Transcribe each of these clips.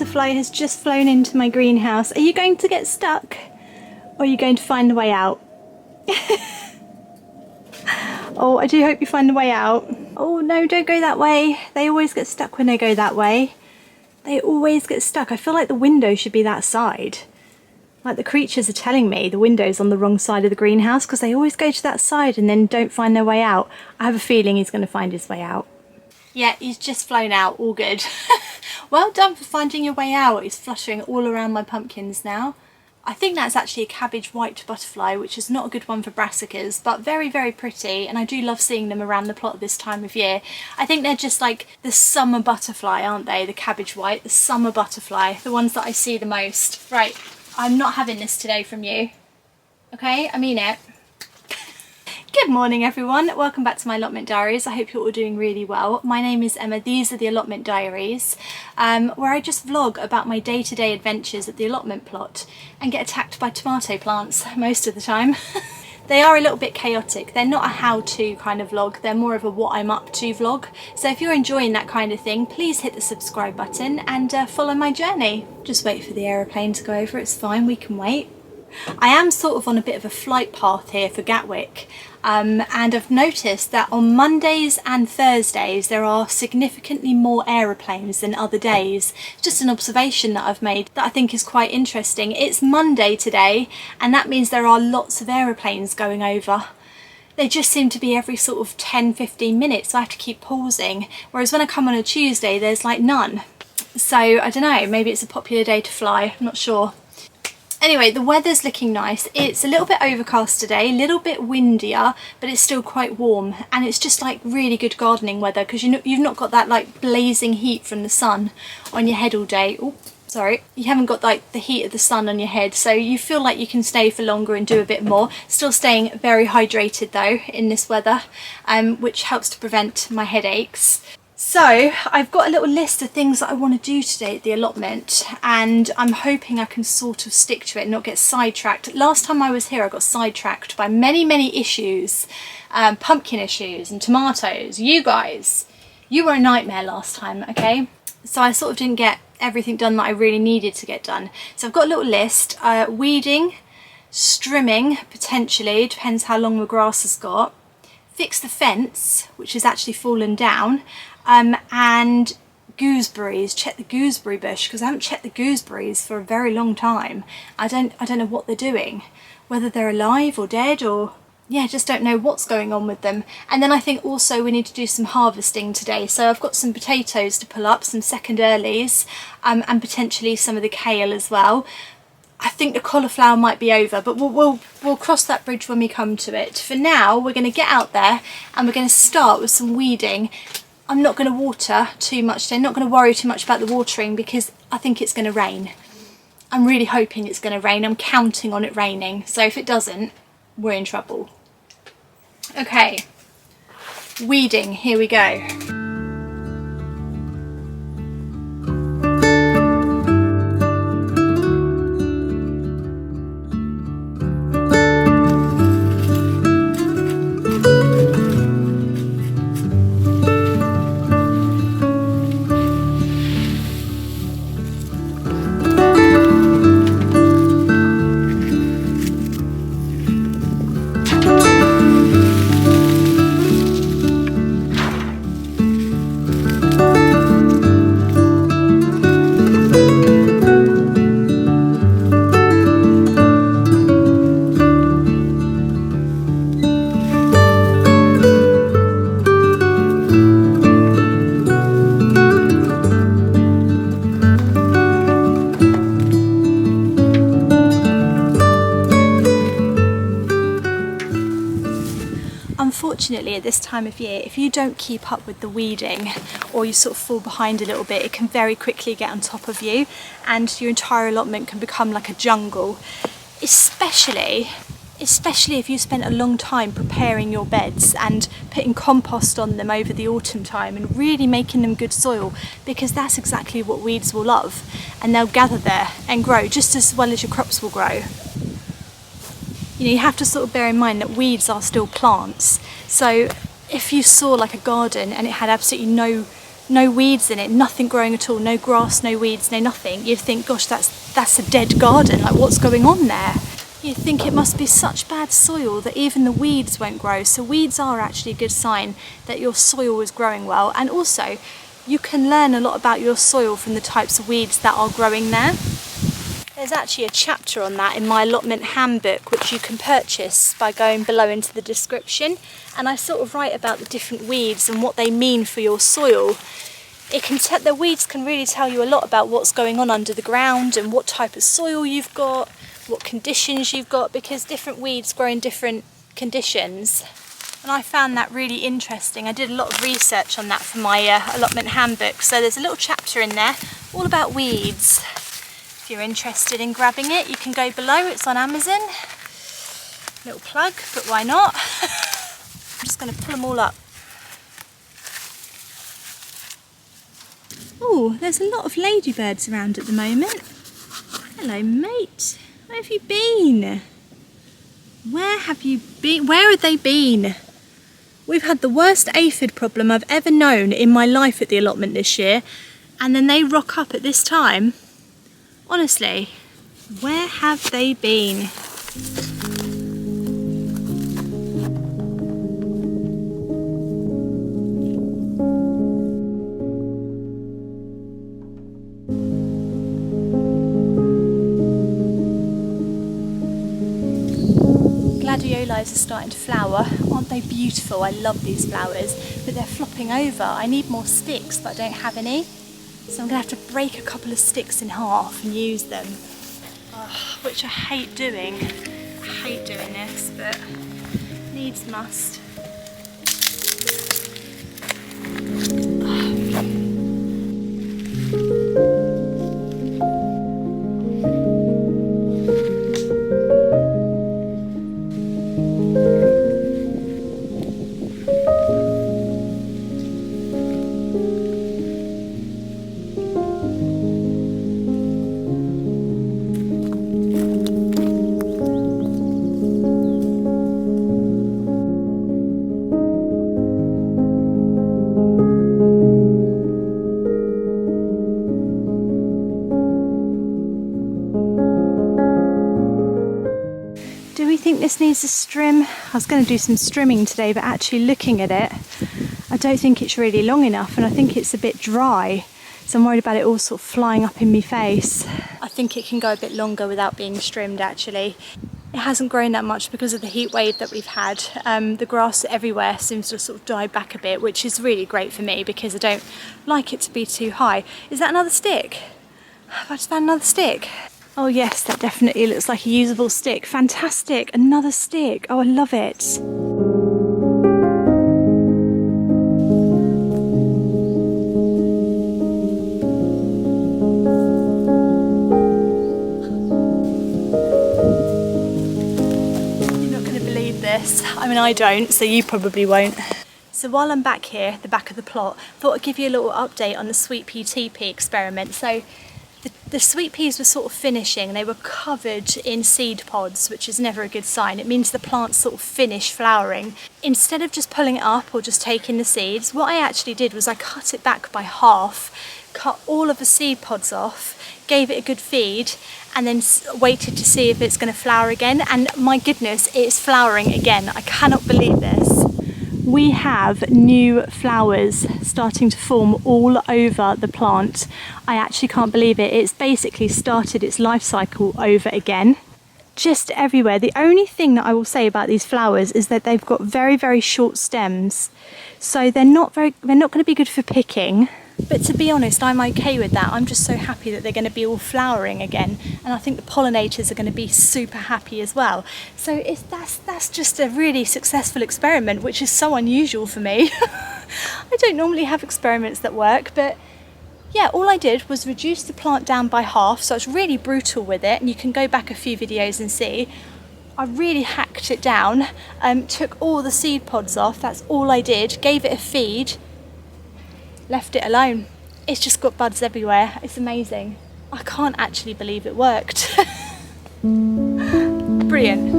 butterfly has just flown into my greenhouse. Are you going to get stuck? Or are you going to find a way out? Oh, I do hope you find a way out. Oh no, don't go that way. They always get stuck when they go that way. They always get stuck. I feel like the window should be that side. Like the creatures are telling me the window's on the wrong side of the greenhouse because they always go to that side and then don't find their way out. I have a feeling he's going to find his way out. Yeah, he's just flown out, all good. Well done for finding your way out. He's fluttering all around my pumpkins now. I think that's actually a cabbage white butterfly, which is not a good one for brassicas, but very, very pretty, and I do love seeing them around the plot this time of year. I think they're just like the summer butterfly, aren't they? The cabbage white, the summer butterfly, the ones that I see the most. Right, I'm not having this today from you. Okay, I mean it. Good morning everyone, welcome back to my allotment diaries. I hope you're all doing really well. My name is Emma, these are the allotment diaries, where I just vlog about my day-to-day adventures at the allotment plot and get attacked by tomato plants most of the time. They are a little bit chaotic, they're not a how-to kind of vlog, they're more of a what I'm up to vlog. So if you're enjoying that kind of thing, please hit the subscribe button and follow my journey. Just wait for the aeroplane to go over, it's fine, we can wait. I am sort of on a bit of a flight path here for Gatwick, and I've noticed that on Mondays and Thursdays there are significantly more aeroplanes than other days. Just an observation that I've made that I think is quite interesting. It's Monday today and that means there are lots of aeroplanes going over. They just seem to be every sort of 10-15 minutes, so I have to keep pausing, whereas when I come on a Tuesday there's like none. So I don't know, maybe it's a popular day to fly, I'm not sure. Anyway, the weather's looking nice. It's a little bit overcast today, a little bit windier, but it's still quite warm. And it's just like really good gardening weather because you've not got that like blazing heat from the sun on your head all day. Oh, sorry. You haven't got like the heat of the sun on your head, so you feel like you can stay for longer and do a bit more. Still staying very hydrated though in this weather, which helps to prevent my headaches. So I've got a little list of things that I want to do today at the allotment and I'm hoping I can sort of stick to it and not get sidetracked. Last time I was here I got sidetracked by many issues, pumpkin issues and tomatoes. You guys, you were a nightmare last time, okay? So I sort of didn't get everything done that I really needed to get done. So I've got a little list, weeding, strimming potentially, depends how long the grass has got, fix the fence, which has actually fallen down, and gooseberries, check the gooseberry bush because I haven't checked the gooseberries for a very long time. I don't know what they're doing, whether they're alive or dead or yeah, just don't know what's going on with them. And then I think also we need to do some harvesting today. So I've got some potatoes to pull up, some second earlies, and potentially some of the kale as well. I think the cauliflower might be over, but we'll cross that bridge when we come to it. For now, we're going to get out there and we're going to start with some weeding. I'm not going to water too much today, not going to worry too much about the watering because I think it's going to rain. I'm really hoping it's going to rain. I'm counting on it raining. So if it doesn't, we're in trouble. Okay, weeding, here we go. Unfortunately at this time of year, if you don't keep up with the weeding or you sort of fall behind a little bit, it can very quickly get on top of you and your entire allotment can become like a jungle, especially if you spent a long time preparing your beds and putting compost on them over the autumn time and really making them good soil, because that's exactly what weeds will love and they'll gather there and grow just as well as your crops will grow. You know, you have to sort of bear in mind that weeds are still plants. So if you saw like a garden and it had absolutely no no weeds in it, nothing growing at all, no grass, no weeds, no nothing, you'd think, gosh, that's a dead garden, like what's going on there? You'd think it must be such bad soil that even the weeds won't grow. So weeds are actually a good sign that your soil is growing well, and also you can learn a lot about your soil from the types of weeds that are growing there. There's actually a chapter on that in my allotment handbook, which you can purchase by going below into the description, and I sort of write about the different weeds and what they mean for your soil. The weeds can really tell you a lot about what's going on under the ground and what type of soil you've got, what conditions you've got, because different weeds grow in different conditions. And I found that really interesting. I did a lot of research on that for my allotment handbook. So there's a little chapter in there all about weeds. If you're interested in grabbing it, you can go below. It's on Amazon. Little plug, but why not? I'm just going to pull them all up. Oh, there's a lot of ladybirds around at the moment. Hello, mate. Where have you been? Where have you been? Where have they been? We've had the worst aphid problem I've ever known in my life at the allotment this year, and then they rock up at this time. Honestly, where have they been? Gladiolis are starting to flower. Aren't they beautiful? I love these flowers, but they're flopping over. I need more sticks, but I don't have any. So I'm going to have to break a couple of sticks in half and use them, which I hate doing. I hate doing this, but needs must. This needs a strim. I was going to do some strimming today, but actually looking at it, I don't think it's really long enough, and I think it's a bit dry, so I'm worried about it all sort of flying up in my face. I think it can go a bit longer without being strimmed actually. It hasn't grown that much because of the heat wave that we've had. The grass everywhere seems to sort of die back a bit, which is really great for me because I don't like it to be too high. Is that another stick? Have I just found another stick? Oh yes, that definitely looks like a usable stick. Fantastic, another stick. Oh, I love it. You're not going to believe this. I mean, I don't, so you probably won't. So while I'm back here, at the back of the plot, I thought I'd give you a little update on the sweet pea TP experiment. So the sweet peas were sort of finishing. They were covered in seed pods, which is never a good sign. It means the plant's sort of finished flowering. Instead of just pulling it up or just taking the seeds, what I actually did was I cut it back by half, cut all of the seed pods off, gave it a good feed, and then waited to see if it's going to flower again. And my goodness, it's flowering again. I cannot believe this. We have new flowers starting to form all over the plant. I actually can't believe it. It's basically started its life cycle over again. Just everywhere. The only thing that I will say about these flowers is that they've got very, very short stems. So they're not going to be good for picking. But to be honest, I'm okay with that. I'm just so happy that they're going to be all flowering again, and I think the pollinators are going to be super happy as well. So that's just a really successful experiment, which is so unusual for me. I don't normally have experiments that work, but yeah, all I did was reduce the plant down by half, so I was really brutal with it, and you can go back a few videos and see. I really hacked it down, took all the seed pods off, that's all I did, gave it a feed, left it alone. It's just got buds everywhere. It's amazing. I can't actually believe it worked. Brilliant.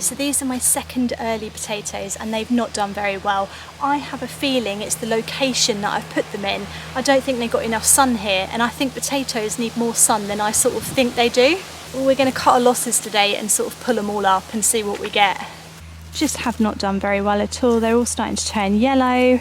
so these are my second early potatoes and they've not done very well. I have a feeling it's the location that I've put them in. I don't think they got enough sun here, and I think potatoes need more sun than I sort of think they do. We're going to cut our losses today and sort of pull them all up and see what we get. Just have not done very well at all. They're all starting to turn yellow,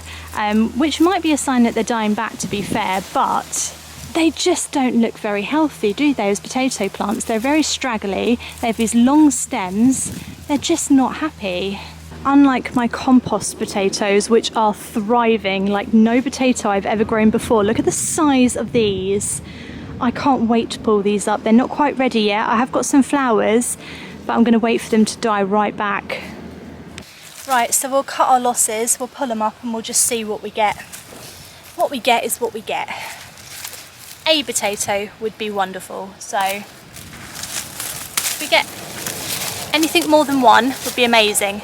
which might be a sign that they're dying back, to be fair, but they just don't look very healthy, do they, as potato plants? They're very straggly, they have these long stems, they're just not happy. Unlike my compost potatoes, which are thriving like no potato I've ever grown before. Look at the size of these. I can't wait to pull these up. They're not quite ready yet. I have got some flowers, but I'm going to wait for them to die right back. Right, so we'll cut our losses, we'll pull them up and we'll just see what we get. What we get is what we get. A potato would be wonderful, so if we get anything more than one would be amazing.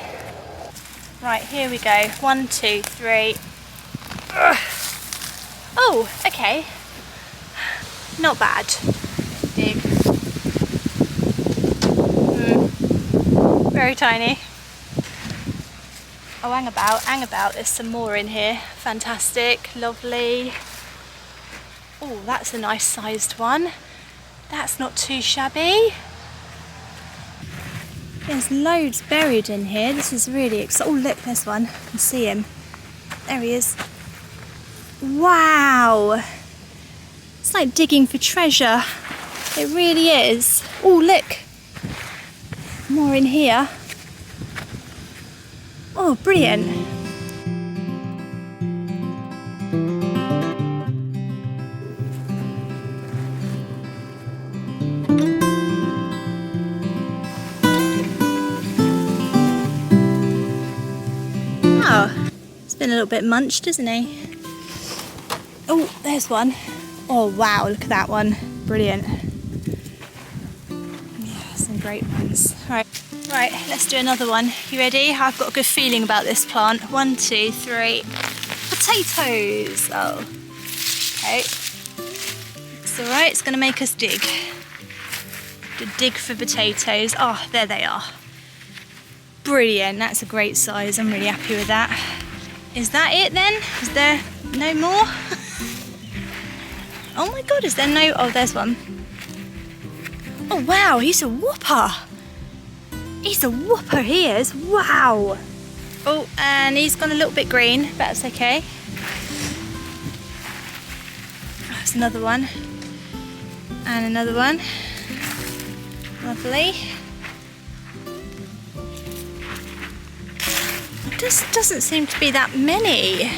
Right, here we go. 1, 2, 3. Ugh. Oh, okay. Not bad. Dig. Very tiny. Oh, hang about. There's some more in here. Fantastic, lovely. Oh, that's a nice sized one. That's not too shabby. There's loads buried in here. This is really exciting. Oh, look, there's one. I can see him. There he is. Wow. It's like digging for treasure. It really is. Oh, look. More in here. Oh, brilliant. Been a little bit munched, isn't he? Oh, there's one. Oh wow, look at that one. Brilliant. Yeah, some great ones. Right, let's do another one. You ready? I've got a good feeling about this plant. 1, 2, 3. Potatoes. Oh, okay. It's alright, it's going to make us dig. To dig for potatoes. Oh, there they are. Brilliant, that's a great size. I'm really happy with that. Is that it then? Is there no more? Oh my god, is there no... Oh, there's one. Oh wow, he's a whopper. He's a whopper, he is. Wow. Oh, and he's gone a little bit green, but that's okay. That's another one. And another one. Lovely. Doesn't seem to be that many.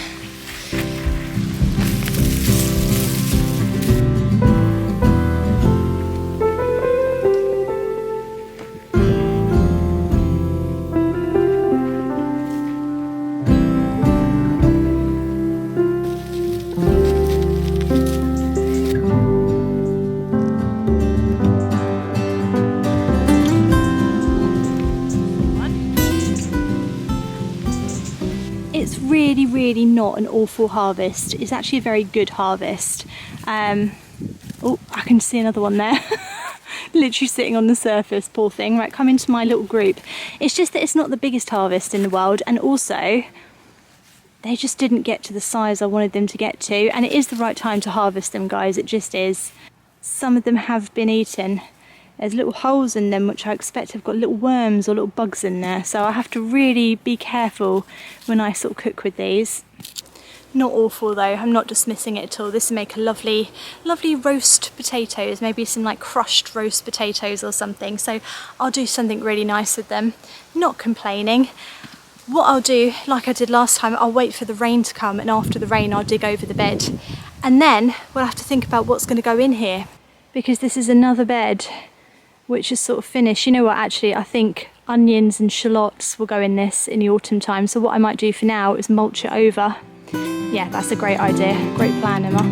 It's really not an awful harvest. It's actually a very good harvest. Oh, I can see another one there. Literally sitting on the surface, poor thing. Right, come into my little group. It's just that it's not the biggest harvest in the world, and also they just didn't get to the size I wanted them to get to, and it is the right time to harvest them, guys. It just is. Some of them have been eaten. There's little holes in them which I expect have got little worms or little bugs in there, so I have to really be careful when I sort of cook with these. Not awful though, I'm not dismissing it at all. This will make a lovely roast potatoes, maybe some like crushed roast potatoes or something, so I'll do something really nice with them. Not complaining. What I'll do, like I did last time, I'll wait for the rain to come, and after the rain I'll dig over the bed, and then we'll have to think about what's going to go in here, because this is another bed which is sort of finished. You know what, actually I think onions and shallots will go in this in the autumn time, so what I might do for now is mulch it over. Yeah, that's a great idea. Great plan, Emma.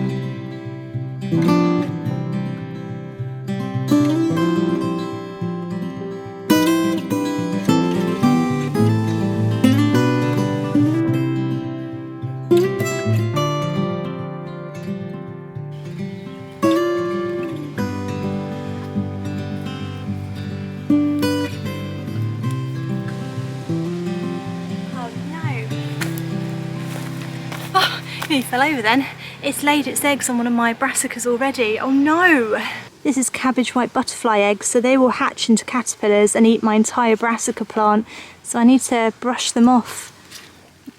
He fell over then. It's laid its eggs on one of my brassicas already. Oh no! This is cabbage white butterfly eggs, so they will hatch into caterpillars and eat my entire brassica plant. So I need to brush them off.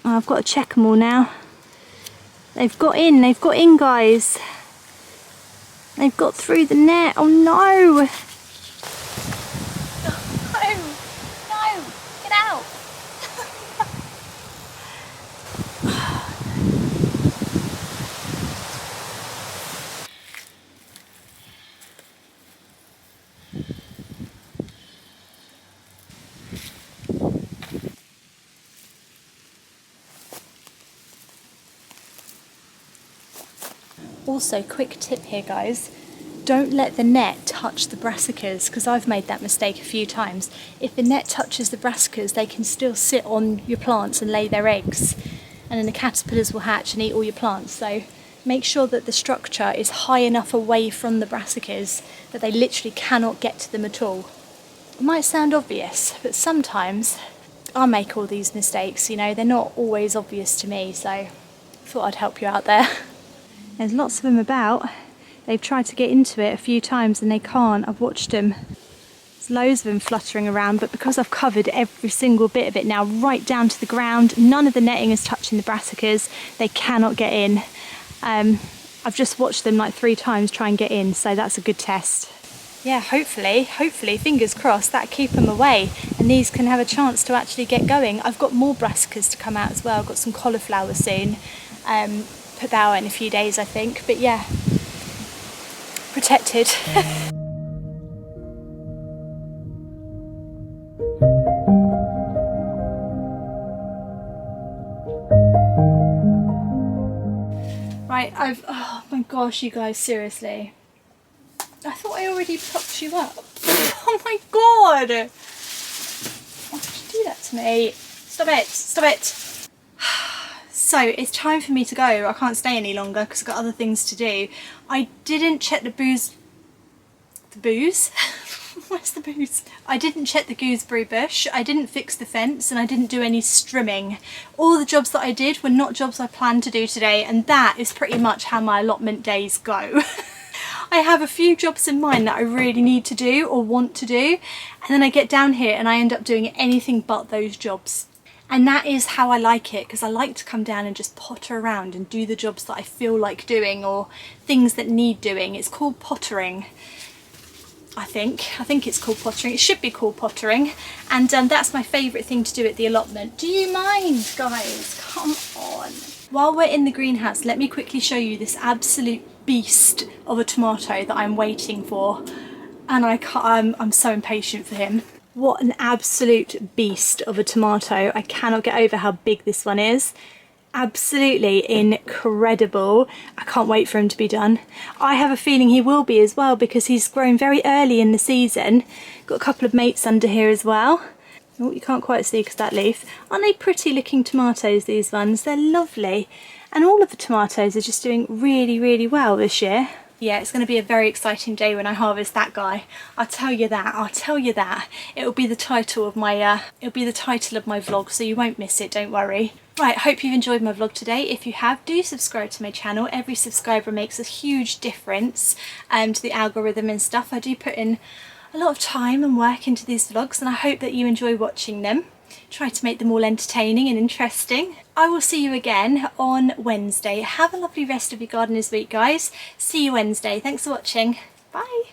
Oh, I've got to check them all now. They've got in guys. They've got through the net. Oh no! No! Get out! Also, quick tip here guys, don't let the net touch the brassicas, because I've made that mistake a few times. If the net touches the brassicas, they can still sit on your plants and lay their eggs, and then the caterpillars will hatch and eat all your plants. So make sure that the structure is high enough away from the brassicas that they literally cannot get to them at all. It might sound obvious, but sometimes I make all these mistakes, you know, they're not always obvious to me, so I thought I'd help you out there. There's lots of them about. They've tried to get into it a few times and they can't. I've watched them. There's loads of them fluttering around, but because I've covered every single bit of it now right down to the ground, none of the netting is touching the brassicas, they cannot get in. I've just watched them like 3 times try and get in, so that's a good test. Yeah, hopefully, fingers crossed, that'll keep them away and these can have a chance to actually get going. I've got more brassicas to come out as well. I've got some cauliflower soon. Put that out in a few days I think, but yeah, protected. Right, oh my gosh you guys, seriously. I thought I already propped you up. Oh my god! Why did you do that to me? Stop it, stop it! So it's time for me to go. I can't stay any longer because I've got other things to do. I didn't check the booze. The booze? Where's the booze? I didn't check the gooseberry bush. I didn't fix the fence and I didn't do any strimming. All the jobs that I did were not jobs I planned to do today, and that is pretty much how my allotment days go. I have a few jobs in mind that I really need to do or want to do, and then I get down here and I end up doing anything but those jobs. And that is how I like it, because I like to come down and just potter around and do the jobs that I feel like doing or things that need doing. It's called pottering, I think it's called pottering. It should be called pottering, and that's my favourite thing to do at the allotment. Do you mind, guys? Come on. While we're in the greenhouse, let me quickly show you this absolute beast of a tomato that I'm waiting for, and I'm so impatient for him. What an absolute beast of a tomato. I cannot get over how big this one is. Absolutely incredible. I can't wait for him to be done. I have a feeling he will be as well, because he's grown very early in the season. Got a couple of mates under here as well. Oh, you can't quite see because that leaf. Aren't they pretty looking tomatoes, these ones? They're lovely. And all of the tomatoes are just doing really, really well this year. Yeah, it's going to be a very exciting day when I harvest that guy. I'll tell you that. I'll tell you that. It'll be the title of my vlog, so you won't miss it. Don't worry. Right, hope you've enjoyed my vlog today. If you have, do subscribe to my channel. Every subscriber makes a huge difference to the algorithm and stuff. I do put in a lot of time and work into these vlogs, and I hope that you enjoy watching them. Try to make them all entertaining and interesting. I will see you again on Wednesday. Have a lovely rest of your gardener's week, guys. See you Wednesday. Thanks for watching. Bye.